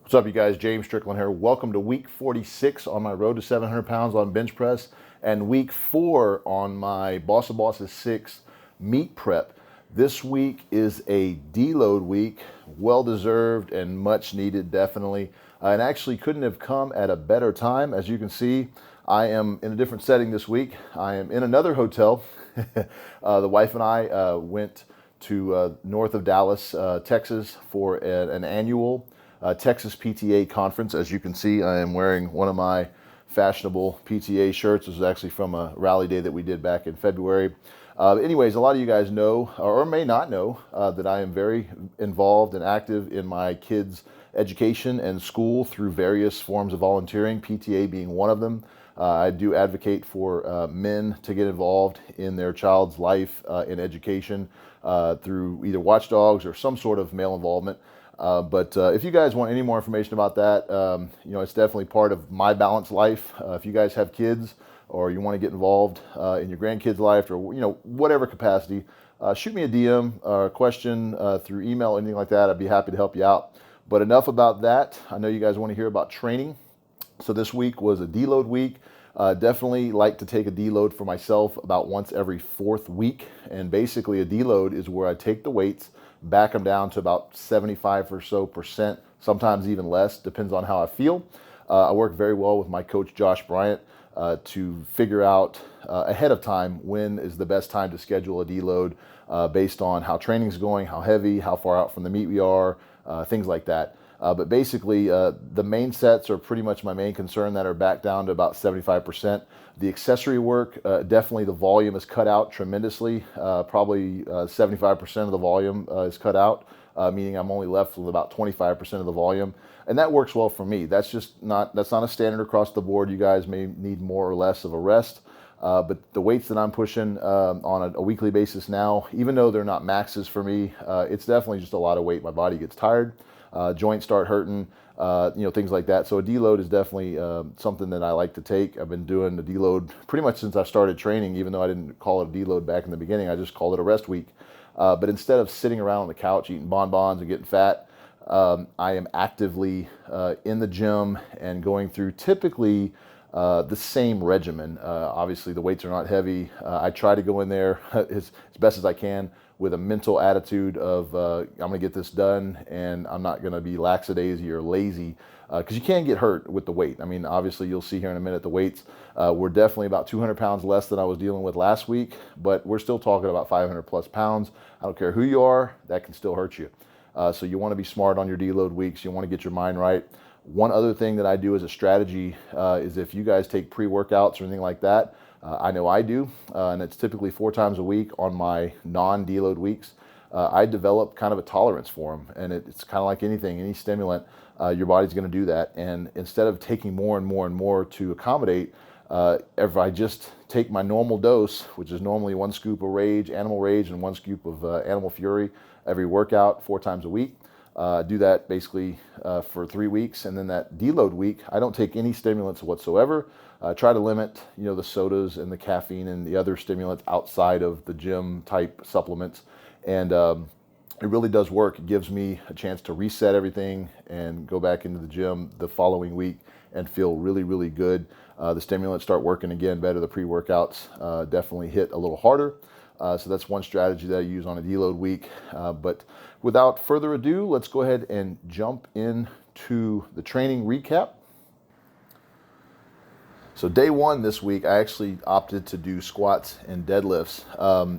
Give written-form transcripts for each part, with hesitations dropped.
What's up, you guys? James Strickland here. Welcome to week 46 on my road to 700 pounds on bench press and week 4 on my Boss of Bosses 6 meet prep. This week is a deload week, well deserved and much needed, definitely. And actually couldn't have come at a better time. As you can see, I am in a different setting this week. I am in another hotel. The wife and I went to north of Dallas, Texas for an annual Texas PTA conference. As you can see, I am wearing one of my fashionable PTA shirts. This is actually from a rally day that we did back in February. Anyways, a lot of you guys know, or may not know, that I am very involved and active in my kids' education and school through various forms of volunteering, PTA being one of them. I do advocate for men to get involved in their child's life in education through either watchdogs or some sort of male involvement. But if you guys want any more information about that, it's definitely part of my balanced life. If you guys have kids or you want to get involved in your grandkids' life or whatever capacity, shoot me a DM or a question through email, anything like that. I'd be happy to help you out. But enough about that. I know you guys want to hear about training. So this week was a deload week. Definitely like to take a deload for myself about once every 4th week. And basically a deload is where I take the weights, back them down to about 75 or so percent, sometimes even less, depends on how I feel. I work very well with my coach, Josh Bryant, to figure out ahead of time when is the best time to schedule a deload based on how training's going, how heavy, how far out from the meet we are, things like that. But basically, the main sets are pretty much my main concern that are back down to about 75%. The accessory work, definitely the volume is cut out tremendously. Probably 75% of the volume is cut out, meaning I'm only left with about 25% of the volume. And that works well for me. That's not a standard across the board. You guys may need more or less of a rest. But the weights that I'm pushing on a weekly basis now, even though they're not maxes for me, it's definitely just a lot of weight. My body gets tired. Joints start hurting, things like that. So a deload is definitely something that I like to take. I've been doing the deload pretty much since I started training, even though I didn't call it a deload back in the beginning. I just called it a rest week. But instead of sitting around on the couch eating bonbons and getting fat, I am actively in the gym and going through typically the same regimen. Obviously, the weights are not heavy. I try to go in there as best as I can with a mental attitude of I'm going to get this done and I'm not going to be lackadaisy or lazy because you can get hurt with the weight. I mean, obviously, you'll see here in a minute the weights were definitely about 200 pounds less than I was dealing with last week, but we're still talking about 500 plus pounds. I don't care who you are, that can still hurt you. So you want to be smart on your deload weeks. You want to get your mind right. One other thing that I do as a strategy is if you guys take pre-workouts or anything like that, I know I do, and it's typically 4 times a week on my non-deload weeks. I develop kind of a tolerance for them, and it's kind of like anything, any stimulant, your body's going to do that. And instead of taking more and more and more to accommodate, if I just take my normal dose, which is normally 1 scoop of rage, animal rage, and 1 scoop of animal fury every workout 4 times a week, do that basically for 3 weeks, and then that deload week, I don't take any stimulants whatsoever. Try to limit, the sodas and the caffeine and the other stimulants outside of the gym type supplements, and it really does work. It gives me a chance to reset everything and go back into the gym the following week and feel really, really good. The stimulants start working again better. The pre-workouts definitely hit a little harder. So that's one strategy that I use on a deload week. But without further ado, let's go ahead and jump into the training recap. So day 1 this week, I actually opted to do squats and deadlifts.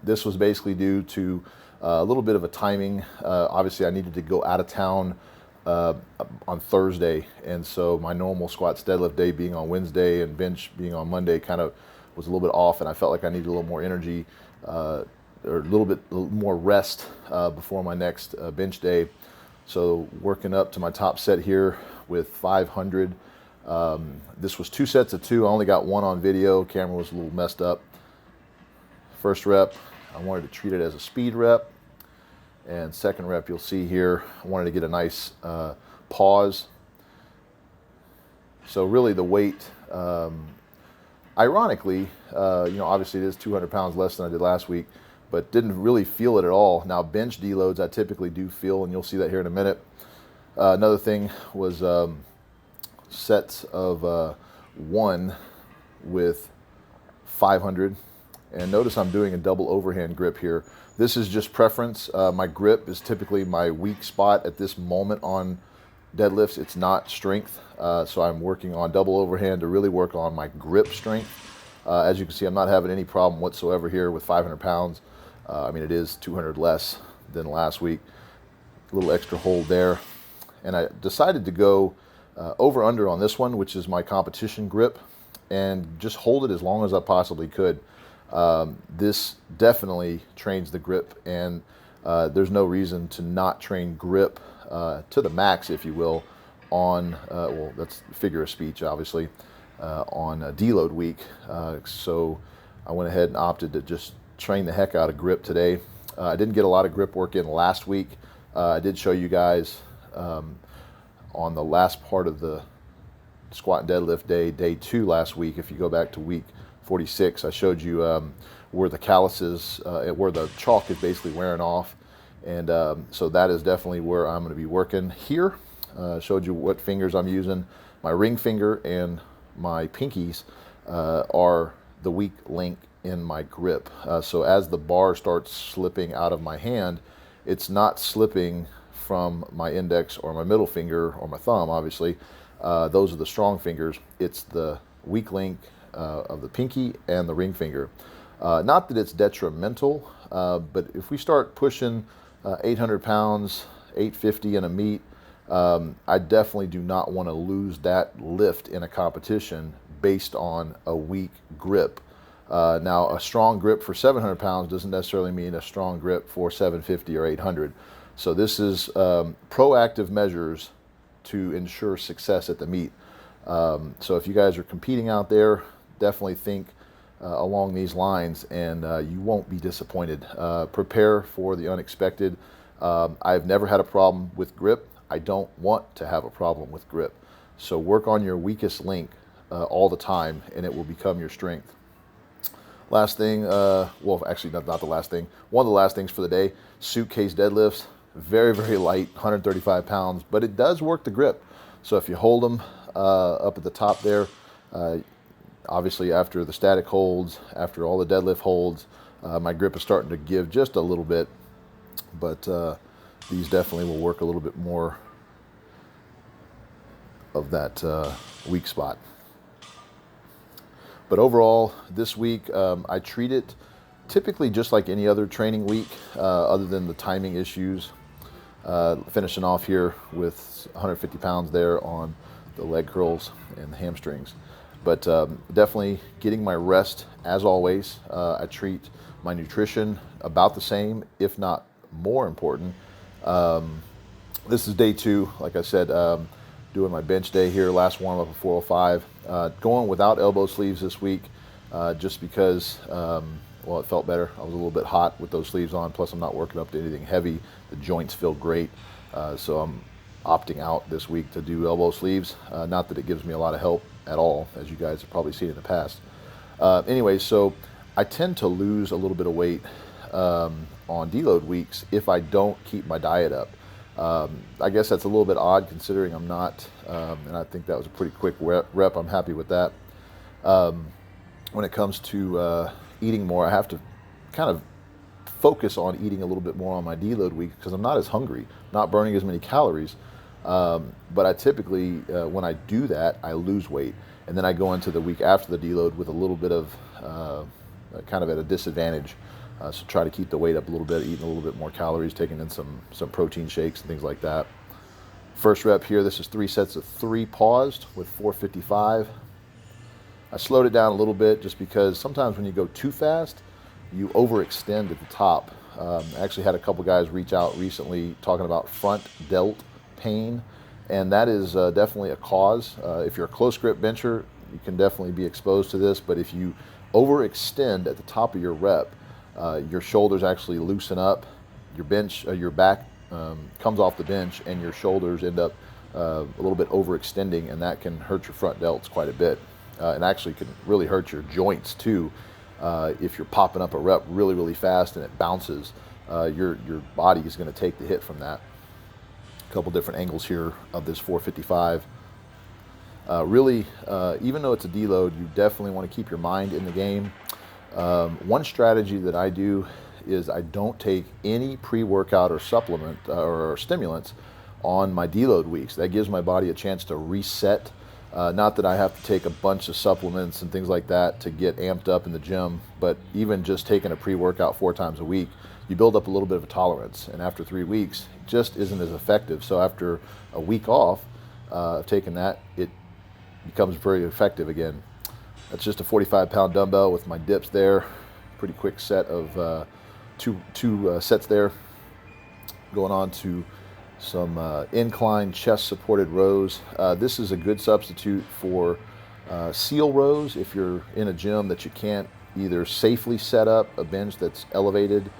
This was basically due to a little bit of a timing. Obviously, I needed to go out of town on Thursday, and so my normal squats deadlift day being on Wednesday and bench being on Monday kind of was a little bit off, and I felt like I needed a little more energy or a little more rest before my next bench day. So working up to my top set here with 500. This was 2 sets of 2. I only got 1 on video. Camera was a little messed up. First rep, I wanted to treat it as a speed rep. And second rep, you'll see here, I wanted to get a nice pause. So really the weight, ironically, obviously it is 200 pounds less than I did last week, but didn't really feel it at all. Now bench deloads I typically do feel, and you'll see that here in a minute. Another thing was sets of 1 with 500. And notice I'm doing a double overhand grip here. This is just preference. My grip is typically my weak spot at this moment on deadlifts. It's not strength. So I'm working on double overhand to really work on my grip strength. As you can see, I'm not having any problem whatsoever here with 500 pounds. I mean, it is 200 less than last week. A little extra hold there. And I decided to go over under on this one, which is my competition grip, and just hold it as long as I possibly could. This definitely trains the grip, and there's no reason to not train grip to the max, if you will, on, well, that's figure of speech, obviously, on deload week. So I went ahead and opted to just train the heck out of grip today. I didn't get a lot of grip work in last week. I did show you guys on the last part of the squat and deadlift day 2 last week. If you go back to week 46, I showed you where the calluses, where the chalk is basically wearing off. And so that is definitely where I'm going to be working here. Showed you what fingers I'm using. My ring finger and my pinkies are the weak link in my grip. So as the bar starts slipping out of my hand, it's not slipping from my index or my middle finger or my thumb, obviously. Those are the strong fingers. It's the weak link of the pinky and the ring finger. Not that it's detrimental, but if we start pushing 800 pounds, 850 in a meet, I definitely do not want to lose that lift in a competition based on a weak grip. Now, a strong grip for 700 pounds doesn't necessarily mean a strong grip for 750 or 800. So this is proactive measures to ensure success at the meet. So if you guys are competing out there, definitely think along these lines, and you won't be disappointed. Prepare for the unexpected. I've never had a problem with grip. I don't want to have a problem with grip. So work on your weakest link all the time, and it will become your strength. Last thing, well, actually not the last thing. One of the last things for the day, suitcase deadlifts. Very, very light, 135 pounds, but it does work the grip. So if you hold them up at the top there, obviously after the static holds, after all the deadlift holds, my grip is starting to give just a little bit, but these definitely will work a little bit more of that weak spot. But overall, this week, I treat it typically just like any other training week, other than the timing issues. Finishing off here with 150 pounds there on the leg curls and the hamstrings. But definitely getting my rest as always. I treat my nutrition about the same, if not more important. This is day 2, like I said, doing my bench day here, last warm up at 405. Going without elbow sleeves this week, just because, well, it felt better. I was a little bit hot with those sleeves on, plus I'm not working up to anything heavy. The joints feel great, so I'm opting out this week to do elbow sleeves. Not that it gives me a lot of help at all, as you guys have probably seen in the past. Anyway, so I tend to lose a little bit of weight on deload weeks if I don't keep my diet up. I guess that's a little bit odd considering I'm not, and I think that was a pretty quick rep. I'm happy with that. When it comes to eating more, I have to kind of focus on eating a little bit more on my deload week because I'm not as hungry, not burning as many calories. But I typically, when I do that, I lose weight. And then I go into the week after the deload with a little bit of kind of at a disadvantage. So try to keep the weight up a little bit, eating a little bit more calories, taking in some protein shakes and things like that. First rep here, this is 3 sets of 3 paused with 455. I slowed it down a little bit just because sometimes when you go too fast, you overextend at the top. I actually had a couple guys reach out recently talking about front delt pain, and that is definitely a cause. If you're a close grip bencher, you can definitely be exposed to this, but if you overextend at the top of your rep, your shoulders actually loosen up, your back comes off the bench, and your shoulders end up a little bit overextending, and that can hurt your front delts quite a bit. And actually can really hurt your joints too. If you're popping up a rep really, really fast and it bounces, your body is going to take the hit from that. A couple different angles here of this 455. Really, even though it's a deload, you definitely want to keep your mind in the game. One strategy that I do is I don't take any pre-workout or supplement or stimulants on my deload weeks. That gives my body a chance to reset. Not that I have to take a bunch of supplements and things like that to get amped up in the gym, but even just taking a pre-workout 4 times a week, you build up a little bit of a tolerance, and after 3 weeks, it just isn't as effective. So after a week off of taking that, it becomes very effective again. That's just a 45-pound dumbbell with my dips there. Pretty quick set of two sets there. Going on to some incline chest-supported rows. This is a good substitute for seal rows if you're in a gym that you can't either safely set up a bench that's elevated,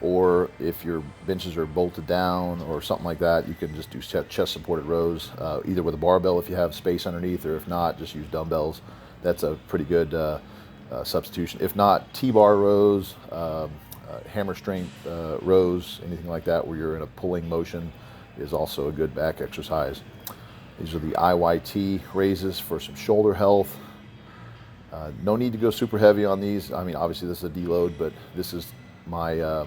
or if your benches are bolted down or something like that, you can just do chest-supported rows, either with a barbell if you have space underneath, or if not, just use dumbbells. That's a pretty good substitution. If not, T-bar rows, hammer strength rows, anything like that where you're in a pulling motion is also a good back exercise. These are the IYT raises for some shoulder health. No need to go super heavy on these. I mean, obviously this is a deload, but this is my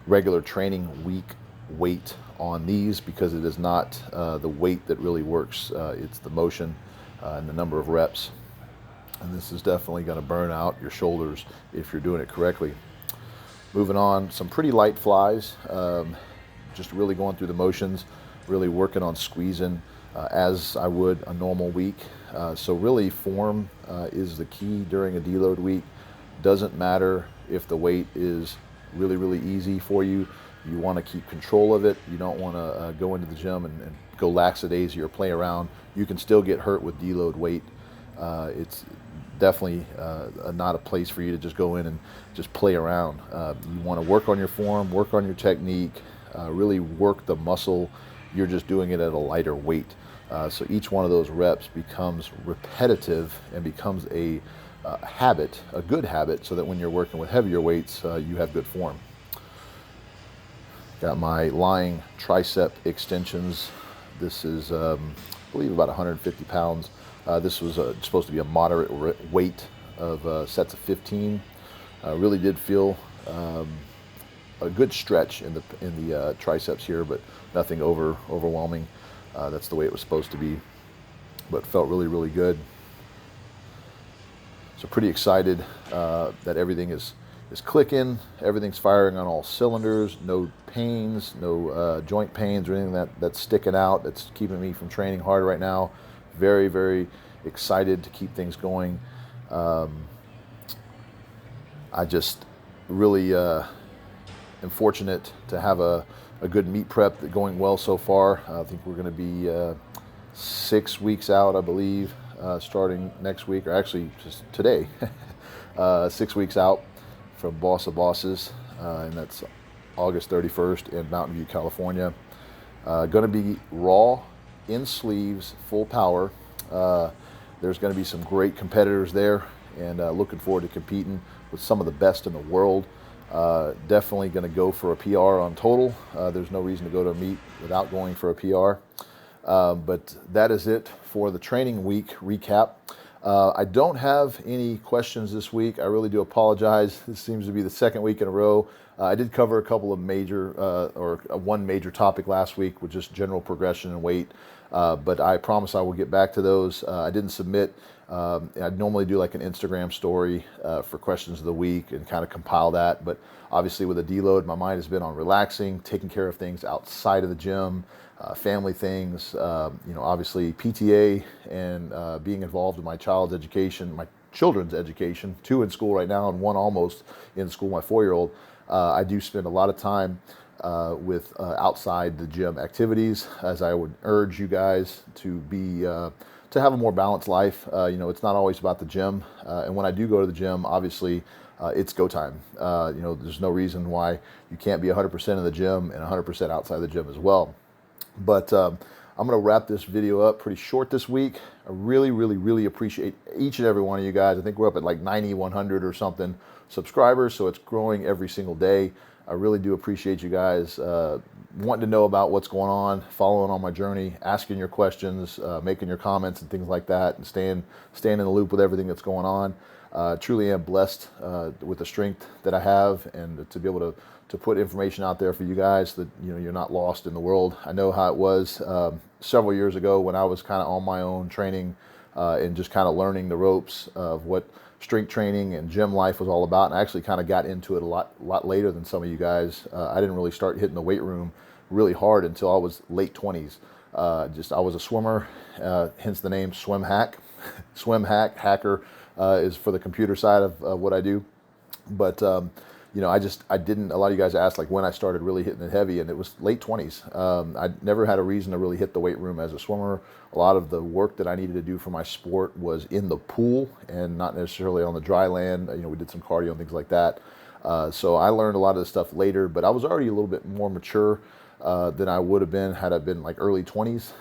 regular training week weight on these, because it is not the weight that really works. It's the motion and the number of reps. And this is definitely going to burn out your shoulders if you're doing it correctly. Moving on, some pretty light flies. Just really going through the motions, really working on squeezing as I would a normal week. So really form is the key during a deload week. Doesn't matter if the weight is really, really easy for you. You want to keep control of it. You don't want to go into the gym and go lackadaisy or play around. You can still get hurt with deload weight. It's definitely not a place for you to just go in and just play around. You want to work on your form, work on your technique, really work the muscle. You're just doing it at a lighter weight. So each one of those reps becomes repetitive and becomes a habit, a good habit, so that when you're working with heavier weights, you have good form. Got my lying tricep extensions. This is, I believe, about 150 pounds. This was supposed to be a moderate weight of sets of 15. Really did feel a good stretch in the triceps here, but nothing overwhelming. That's the way it was supposed to be, but felt really, really good. So pretty excited that everything is clicking. Everything's firing on all cylinders. No pains, no joint pains or anything that's sticking out that's keeping me from training hard right now. Very, very excited to keep things going. I just really am fortunate to have a good meet prep that's going well so far. I think we're going to be 6 weeks out, I believe, starting next week, or actually just today, 6 weeks out from Boss of Bosses, and that's August 31st in Mountain View, California. Going to be raw, in sleeves, full power. There's going to be some great competitors there, and looking forward to competing with some of the best in the world. Definitely going to go for a PR on total. There's no reason to go to a meet without going for a PR. But that is it for the training week recap. I don't have any questions this week. I really do apologize. This seems to be the second week in a row. I did cover a couple of major, one major topic last week with just general progression and weight. But I promise I will get back to those. I didn't submit. I'd normally do like an Instagram story for questions of the week and kind of compile that. But obviously with a deload, my mind has been on relaxing, taking care of things outside of the gym, family things, obviously PTA and being involved in my child's education, my children's education, 2 in school right now and 1 almost in school, my 4-year-old. I do spend a lot of time with outside the gym activities, as I would urge you guys to be to have a more balanced life. It's not always about the gym, and when I do go to the gym, obviously it's go time. There's no reason why you can't be 100% in the gym and 100% outside the gym as well. But I'm going to wrap this video up pretty short this week. I really, really, really appreciate each and every one of you guys. I think we're up at like 90, 100 or something subscribers, so it's growing every single day. I really do appreciate you guys wanting to know about what's going on, following on my journey, asking your questions, making your comments and things like that, and staying in the loop with everything that's going on. Truly am blessed with the strength that I have, and to be able to put information out there for you guys that you're not lost in the world. I know how it was several years ago when I was kind of on my own training and just kind of learning the ropes of what strength training and gym life was all about. And I actually kind of got into it a lot later than some of you guys. I didn't really start hitting the weight room really hard until I was late 20s. I was a swimmer, hence the name Swim Hack. Swim Hack, hacker is for the computer side of what I do. But I didn't. A lot of you guys asked like when I started really hitting it heavy, and it was late 20s. I never had a reason to really hit the weight room as a swimmer. A lot of the work that I needed to do for my sport was in the pool and not necessarily on the dry land. We did some cardio and things like that. So I learned a lot of this stuff later, but I was already a little bit more mature than I would have been had I been like early 20s.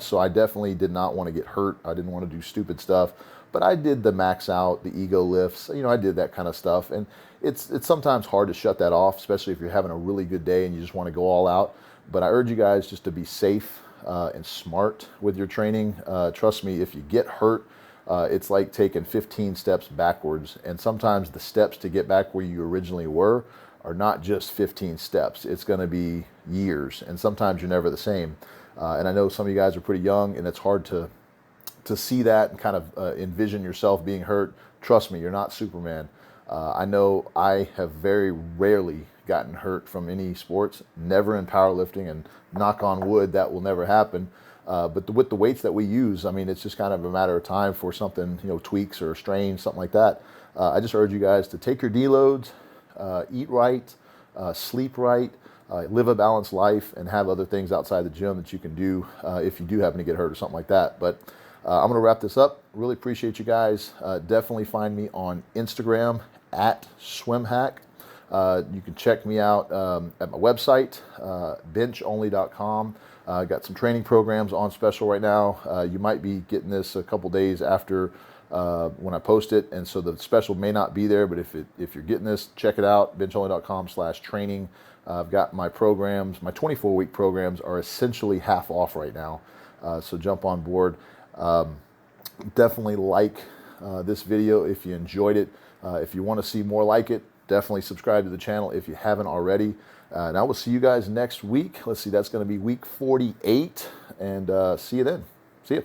So I definitely did not want to get hurt. I didn't want to do stupid stuff, but I did the max out, the ego lifts. I did that kind of stuff, and it's sometimes hard to shut that off, especially if you're having a really good day and you just want to go all out. But I urge you guys just to be safe and smart with your training. Trust me, if you get hurt, it's like taking 15 steps backwards, and sometimes the steps to get back where you originally were are not just 15 steps. It's going to be years, and sometimes you're never the same. And I know some of you guys are pretty young, and it's hard to see that and kind of envision yourself being hurt. Trust me, you're not Superman. I know I have very rarely gotten hurt from any sports, never in powerlifting, and knock on wood, that will never happen. But with the weights that we use, it's just kind of a matter of time for something, tweaks or strains, something like that. I just urge you guys to take your deloads, eat right, sleep right, live a balanced life, and have other things outside the gym that you can do if you do happen to get hurt or something like that. But I'm going to wrap this up. Really appreciate you guys. Definitely find me on Instagram at SwimHack. You can check me out at my website, benchonly.com. Got some training programs on special right now. You might be getting this a couple days after when I post it, and so the special may not be there, but if you're getting this, check it out, benchonly.com/training. I've got my programs, my 24-week programs are essentially half off right now, so jump on board. Definitely like this video if you enjoyed it. If you want to see more like it, definitely subscribe to the channel if you haven't already. And I will see you guys next week. Let's see, that's going to be week 48, and see you then. See you.